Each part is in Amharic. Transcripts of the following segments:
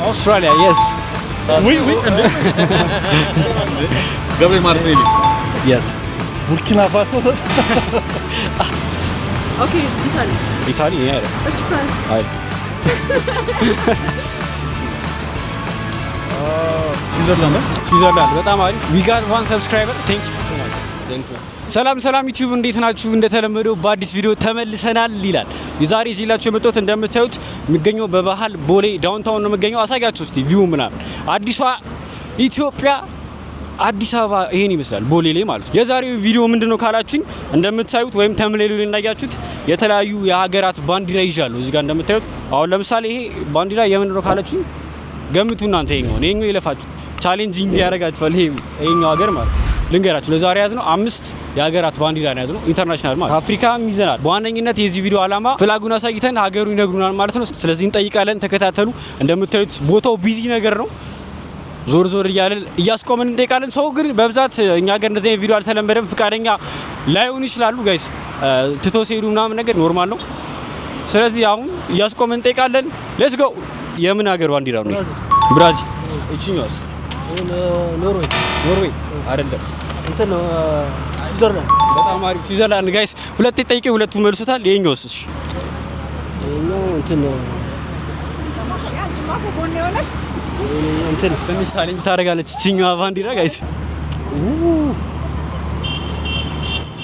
Australia, yes. Oui. Gabriel Martinelli. Yes. Burkina Faso. Okay, Italy. Italy, yeah. እሺ France. Hayır. ስዊዘርላንድ በጣም አሪፍ። we got one subscriber. thank you so much. ሰላም ዩቲዩብ እንዴት ናችሁ? እንደተለመደው በአዲስ ቪዲዮ ተመልሰናል ይላል። የዛሬ ይዤላችሁ የመጣሁት እንደምታዩት የሚገኘው በባህል ቦሌ ዳውንታውን ነው የሚገኘው። አሳያችሁ እስቲ ቪው ምናምን። አዲሷ ኢትዮጵያ አዲስ አበባ ይሄን ይመስላል ቦሌ ላይ ማለት ነው። የዛሬው ቪዲዮ ምንድነው ካላችሁኝ እንደምታዩት ወይም ተምሌሉ ላይ እንዳያችሁት የተለያዩ የሀገራት ባንዲራ ይዣለሁ እዚህ ጋር እንደምታዩት። አሁን ለምሳሌ ይሄ ባንዲራ የምን ነው ካላችሁኝ ገምቱ እናንተ። ይሄኛው ይለፋችሁ ቻሌንጂንግ ያደርጋችኋል። ይሄኛው ሀገር ማለት ልንገራችሁ ለዛሬ ያዝነው 5 የሀገራት ባንዲራ ነው ያዝነው ኢንተርናሽናል ማለት አፍሪካም ይዘናል። በዋነኝነት የዚህ ቪዲዮ አላማ ፍላጉን አሳይተን ሀገሩ ይነግሩናል ማለት ነው። ስለዚህ እንጠይቃለን፣ ተከታተሉ። እንደምታዩት ቦታው ቢዚ ነገር ነው። ዞር እያለን እያስቆምን እንጠይቃለን። ሰው ግን በብዛት እኛ ሀገር እንደዚህ አይነት ቪዲዮ አልተለመደም። ፍቃደኛ ላይሆኑ ይችላሉ ጋይስ ትተው ሲሄዱ ምናምን ነገር ኖርማል ነው። ስለዚህ አሁን እያስቆምን እንጠይቃለን። ሌትስ ጎ። የምን ሀገር ባንዲራ ነው? ብራዚል። እቺኛውስ? ኖርዌይ አይደለም። እንትን ነው ስዊዘርላንድ። በጣም አሪፍ ስዊዘርላንድ ጋይስ። ሁለት ጠይቄ ሁለቱም መልሱታል። ይሄኛውስ? እሺ ይሄኛው እንትን እንትን ትንሽ ቻሌንጅ ታደርጋለች እቺኛዋ ባንዲራ ጋይስ።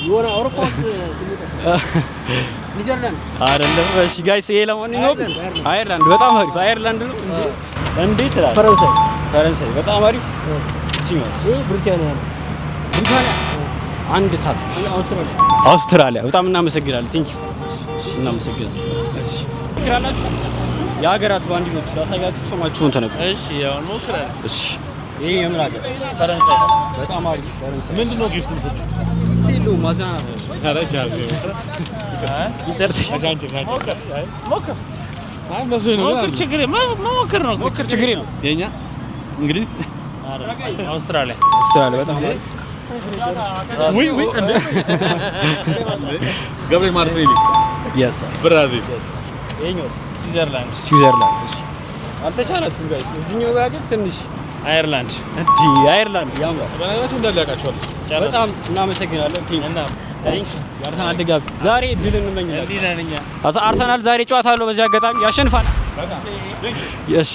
የሆነ አውሮፓ ኒዘርላንድ አይደለም። እሺ ጋይስ ይሄ ለማንኛውም አየርላንድ። በጣም አሪፍ አየርላንድ ነው እንዴ ትላለህ? ፈረንሳይ በጣም አሪፍ። እቺኛውስ? ይሄ ብሪታንያ ነው። ብሪታንያ አንድ ሰዓት። አውስትራሊያ በጣም እናመሰግናለን። ቴንክ ዩ። እሺ እናመሰግናለን። እሺ ክራላችሁ የሀገራት ባንዲሮች ላሳያችሁ። ስማችሁን ተነግሩ። እሺ ያው ሞክረን። እሺ ይሄ የምን ሀገር? ፈረንሳይ። በጣም አሪፍ ፈረንሳይ። ምንድነው ጊፍት ምሰጥ? ስቴሎ ማዝናናት ነው። አረጃል ሞክር። አይ መስሎኝ ነው። ሞክር ችግር ነው። የኛ እንግሊዝ አውስትራሊያ በጣም አሪፍ። oui እንደ ጋብሪኤል ማርቲኔሊ yes ብራዚል የኛውስ? ስዊዘርላንድ። እሺ አልተቻላችሁም ጋይስ። እዚህኛው ጋር ግን ትንሽ አየርላንድ ያምራል። በነገራችን እንዳለ ያውቃቸዋል። በጣም እናመሰግናለን። ቲም የአርሰናል ደጋፊ ዛሬ ድል እንመኛለን። አርሰናል ዛሬ ጨዋታ አለው። በዚህ አጋጣሚ ያሸንፋል። yes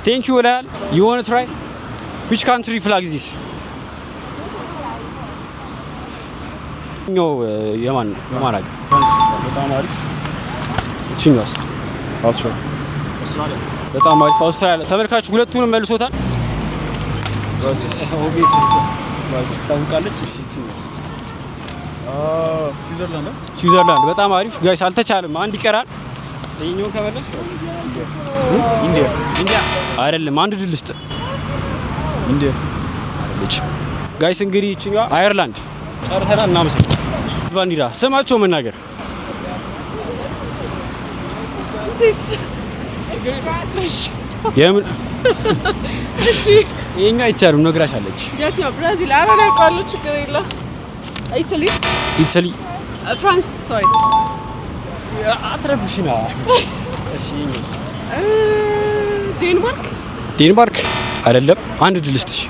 thank you ላል you want to try which country flag is this? የማን ሀገር? በጣም አሪፍ። እቺኛውስ? አውስትራሊያ በጣም አሪፍ አውስትራሊያ። ተመልካቹ ሁለቱንም መልሶታል። ብራዚል ታውቃለች። እሺ እቺኛውስ? ስዊዘርላንድ በጣም አሪፍ ጋይስ። አልተቻለም፣ አንድ ይቀራል። ይሄኛውን ከመለስ ኢንዲያ አይደለም። አንድ ድል ስጥ። ኢንዲያ አይደለች ጋይስ። እንግዲህ እቺኛው አየርላንድ ጨርሰናል። እናመሰግናለን። ባንዲራ ስማቸው መናገር የምን? እሺ ይሄኛው አይቻልም ነግራሻለች። የትኛው? ብራዚል። ኧረ ነው ያውቃለሁ፣ ችግር የለም። ኢታሊ ፍራንስ ሶሪ አትረብሽና። እሺ ይሄኛውስ? ዴንማርክ አይደለም። አንድ ድል ስጥሽ።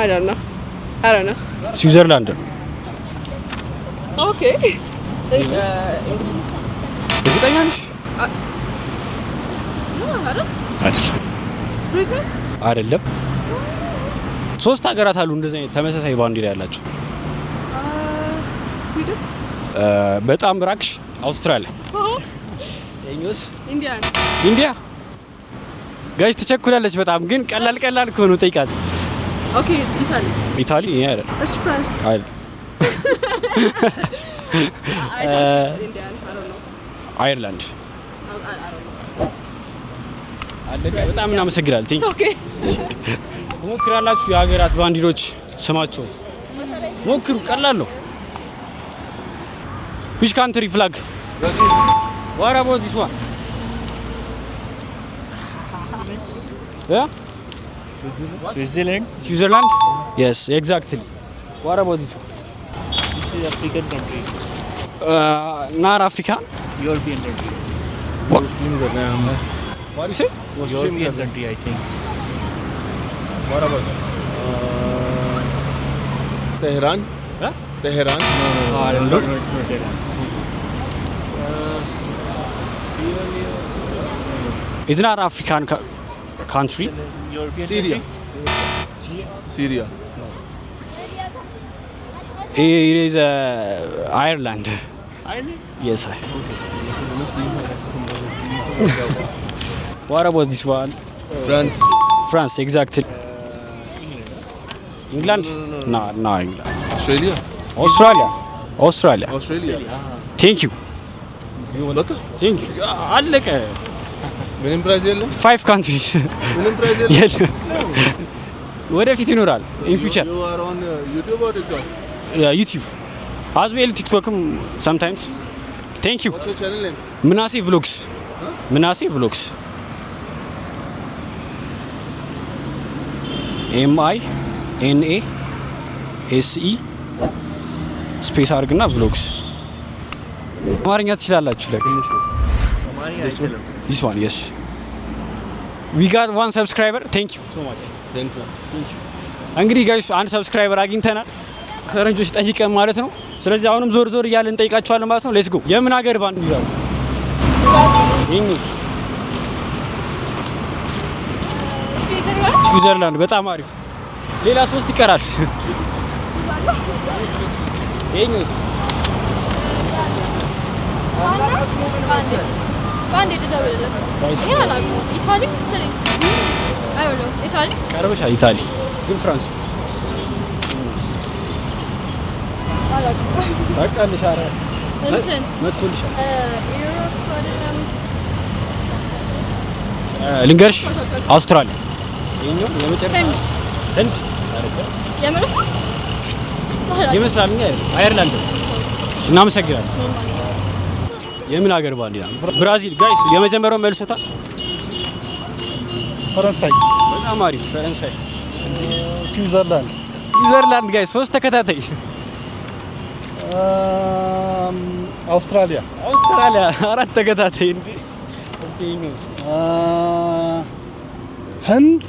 I don't know ስዊዘርላንድ። ኦኬ እንግሊዝ። እርግጠኛ ነሽ? አይደለም። 3 ሀገራት አሉ እንደዚህ አይነት ተመሳሳይ ባንዲራ ያላቸው። ስዊድን። በጣም ራክሽ። አውስትራሊያ። የኛውስ? ኢንዲያ ጋይስ ተቸኩላለች በጣም ግን ቀላል እኮ ነው። ጠይቃት። ኦኬ ኢታሊ ይሄ አይደል? እሺ ፍራንስ አይደል? አየርላንድ አለቀ። በጣም እናመሰግናለን። ቴንክ ዩ። ሞክራላችሁ የሀገራት ባንዲሮች ስማቸው ሞክሩ። ቀላል ነው። which country flag? what about this one? yeah Switzerland? yes exactly. what about this one? This is African country. not Africa. European country. What do you say? European country, I think. What about? Tehran. Huh? Tehran. No, It's not Tehran. It's not African country. European Syria. country? Syria. It is Ireland. Ireland? Yes, I. What about this one? France. France, exactly. England? No, England. Australia. Australia. Thank you. Bakın. Thank you. አለቀ። Benim prize የለም? 5 countries. Benim prize የለም? የለም። ወደፊት ይኖራል in future. You are on YouTube or TikTok? YouTube. as well TikTokም sometimes. Thank you. What's your channel name? ምናሴ vlogs. ምናሴ vlogs. MINASE ስፔስ አድርግና vlogs. አማርኛ ትችላላችሁ ለክ This one, yes. We got 1 subscriber. Thank you so much. Thanks man. እንግዲህ ጋይስ አንድ ሰብስክራይበር አግኝተናል ፈረንጆች ጠይቀን ማለት ነው። ስለዚህ አሁንም ዞር ዞር እያልን እንጠይቃቸዋለን ማለት ነው። ሌትስ ጎ። የምን ሀገር ባንዲራ? ኢንግሊሽ። ስዊዘርላንድ። በጣም አሪፍ። ሌላ 3 ይቀራል። ኢንግሊሽ። ባንዴ ልደውልልህ። ኢታሊ መሰለኝ። አይሆንም። ኢታሊ ቀርበሻል። ኢታሊ ግን ፍራንስ ታውቃለሽ? ኧረ እንትን መጥቶልሻል። ዩሮፕ አይደለም። ልንገርሽ፣ አውስትራሊያ። ይኸኛው የመጨረሻ ህንድ የምን ይመስላል። አየርላንድ። እናመሰግናለን። የምን ሀገር ባንዲራ? ብራዚል። ጋይስ የመጀመሪያው መልሶታል። ፈረንሳይ። በጣም አሪፍ። ፈረንሳይ። ስዊዘርላንድ ጋይስ 3 ተከታታይ። አውስትራሊያ 4 ተከታታይ። እንዴ እስቲ ይንስ ህንድ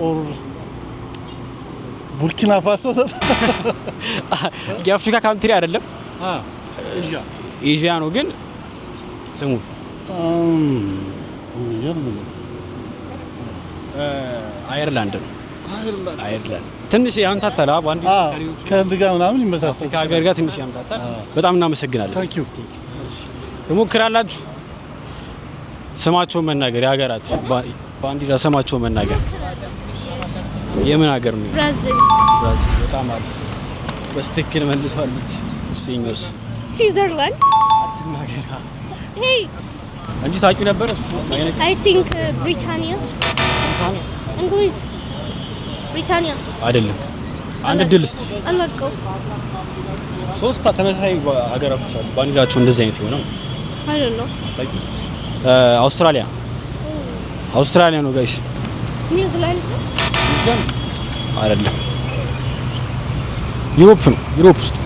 ኦር ቡርኪና ፋሶ። የአፍሪካ ካንትሪ አይደለም፣ ኤዥያ ነው። ግን ስሙ አየርላንድ ነው። አየርላንድ ትንሽ ያምታታል። አንድ ከህንድ ጋር ምናምን ይመሳሰል። ከሀገር ጋር ትንሽ ያምታታል። በጣም እናመሰግናለን። ታንክ ዩ። ትሞክራላችሁ ስማቸውን መናገር? የሀገራት ባንዲራ ስማቸውን መናገር። የምን ሀገር ነው? ብራዚል። በጣም አሪፍ። በስትክክል መልሷለች። ስዊኞስ ስዊዘርላንድ። አትናገራ። ሄይ እንጂ ታውቂው ነበር እሱ? አይ ቲንክ ብሪታንያ። እንግሊዝ። ብሪታንያ አይደለም። አንድ ድል እስቲ አላውቀው። 3 ተመሳሳይ ሀገራቶች አሉ ባንዲራቸው እንደዚህ አይነት የሆነው። አይ ዶንት ኖ። አውስትራሊያ ነው ጋይስ። ኒውዚላንድ አይደለም። ዩሮፕ ነው። ዩሮፕ ውስጥ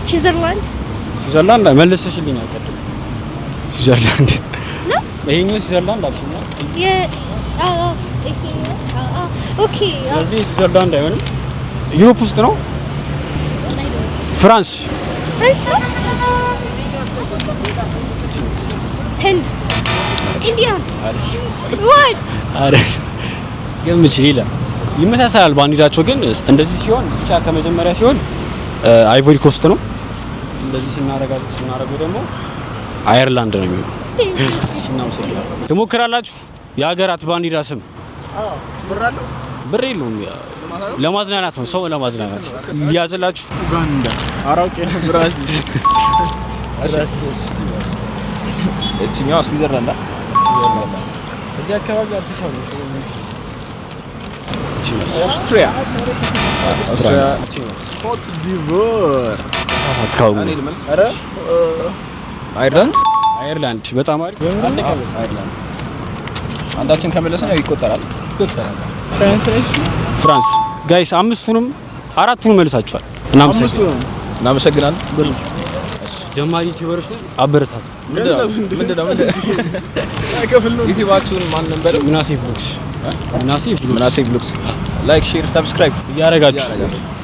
ስዊዘርላንድ መልሰሽልኛል ቀደም። ስዊዘርላንድ ነው። ይሄኛው ስዊዘርላንድ አልሽኝ። ኦኬ። ስለዚህ ስዊዘርላንድ አይሆንም። ዩሮፕ ውስጥ ነው። ፍራንስ ህንድ፣ ኢንዲያ። ገምች። ሌላ ይመሳሰላል ባንዲራቸው ግን እንደዚህ ሲሆን ብቻ ከመጀመሪያ ሲሆን አይቮሪ ኮስት ነው። እንደዚህ ስናረጋው ደግሞ አየርላንድ ነው የሚሆነው። ትሞክራላችሁ? የሀገራት ባንዲራ ስም? ብር የለውም። ለማዝናናት ነው፣ ሰው ለማዝናናት ሊያዝላችሁ። ኡጋንዳ፣ አራውቄ፣ ብራዚል፣ እቺኛዋ ስዊዘርላንድ። እዚህ አካባቢ አዲስ አበባ ኦስትሪያ፣ ኮት ዲቮር፣ አየርላንድ። በጣም አሪፍ። አንዳችን ከመለሰን ያው ይቆጠራል። ፍራንስ ጋይስ 5ቱንም 4ቱንም መልሳችኋል። እናመሰግናለን። እናመሰግናለን። ጀማሪ ዩቲዩበሮች አበረታት። ምንድነው ሳይከፍል ነው ዩቲዩባችሁን ማን ነበር? ምናሴ ብሎግስ ላይክ ሼር ሰብስክራይብ እያረጋችሁ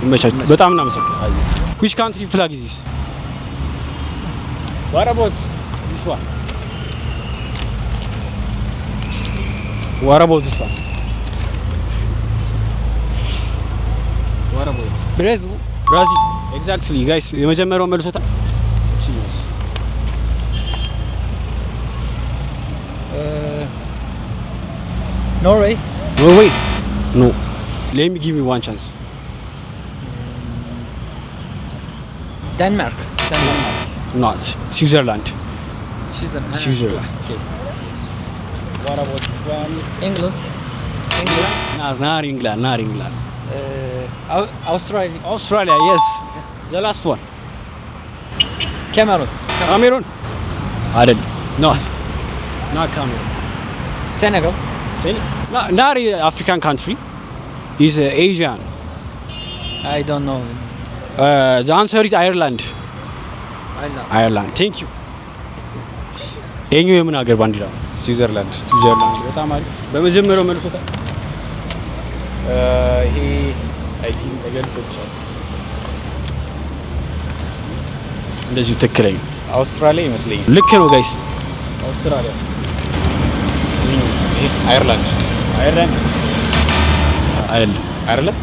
ይመቻችሁ። በጣም እናመሰግናለን። which country flag is this? what about this one? what about this one? what about Brazil. exactly guys የመጀመሪያው መልሶታ Norway. no let me give you one chance. Denmark. not Switzerland. Okay. what about this one? England. not England. Australia. yes the last one. Cameroon. አይደል not Cameroon. Senegal. not African country is Asian. I don't know. The answer is Ireland. thank you. የኛው የምን ሀገር ባንዲራ? ስዊዘርላንድ። በጣም አሪፍ። በመጀመሪያው መልሶታ ይሄ አይ ቲንክ ተገልጦቻል። እንደዚህ ትክክለኛ አውስትራሊያ ይመስለኛል። ልክ ነው ጋይስ። አውስትራሊያ። አይርላንድ አይደለም።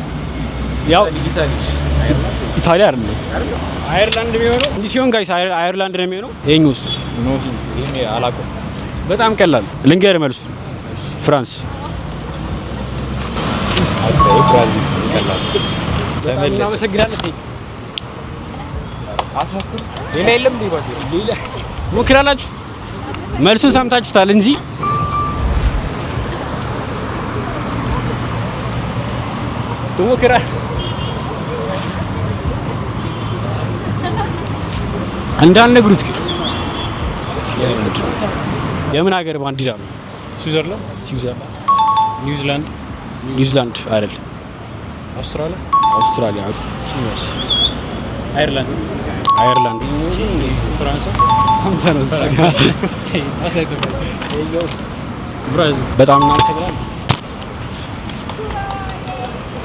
ያው ኢታሊያ አይደለም። አይርላንድ የሚሆነው እንዲህ ሲሆን ጋይስ አይርላንድ ነው የሚሆነው። የኛውስ ኖ ሂንት። ይሄ አላውቅም። በጣም ቀላል ልንገር መልሱ ፍራንስ። አስተያየት ብራዚል ይቀላል። እናመሰግናለን። አትሞክሩ። ሌላ የለም ዲባቴ ሌላ ሞክራላችሁ መልሱን ሰምታችሁታል እንጂ ትሞክራ እንዳልነግሩት ግን የምን ሀገር ባንዲራ ነው? ስዊዘርላንድ ኒውዚላንድ አይደል? አውስትራሊያ አይርላንድ ፍራንስ ብራዚል። በጣም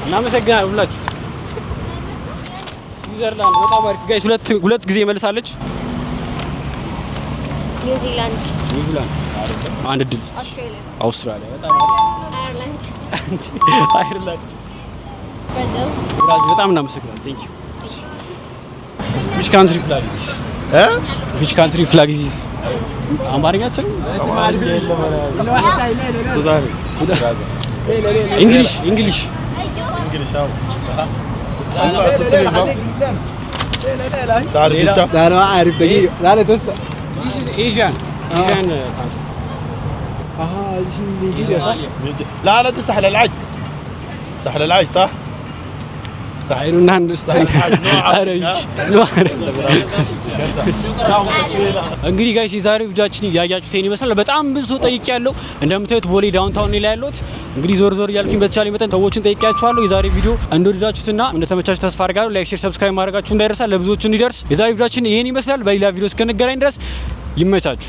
እናመሰግናለን ሁላችሁ። ስዊዘርላንድ በጣም አሪፍ ጋይስ። ሁለት ጊዜ መልሳለች። ኒውዚላንድ አይደለም። አንድ ድል። አውስትራሊያ በጣም አየርላንድ ብራዚል። በጣም እናመሰግናለን። ቴንክ ዩ። which country flag is this? which country flag is this? አማርኛችን ሱዳን እንግሊሽ تعرف انت؟ لا انا ما اعرف دقيقه. لا تست. this is Asian country. نيجيريا صح؟ لا دي ساحل العج. ساحل العج صح؟ I don't understand. እንግዲህ ጋይስ የዛሬው ቪዲዮአችን ያያችሁት ይሄን ይመስላል። በጣም ብዙ ጠይቄያለሁ። እንደምታዩት ቦሌ ዳውንታውን ላይ ያለሁት እንግዲህ ዞር እያልኩኝ በተቻለ መጠን ሰዎችን ጠይቄያችኋለሁ። የዛሬው ቪዲዮ እንደወደዳችሁትና እንደተመቻችሁ ተስፋ አድርጋለሁ። ላይክ፣ ሼር፣ ሰብስክራይብ ማድረጋችሁ እንዳይረሳ ለብዙዎች እንዲደርስ። የዛሬው ቪዲዮአችን ይሄን ይመስላል። በሌላ ቪዲዮ እስከንገናኝ ድረስ ይመቻችሁ።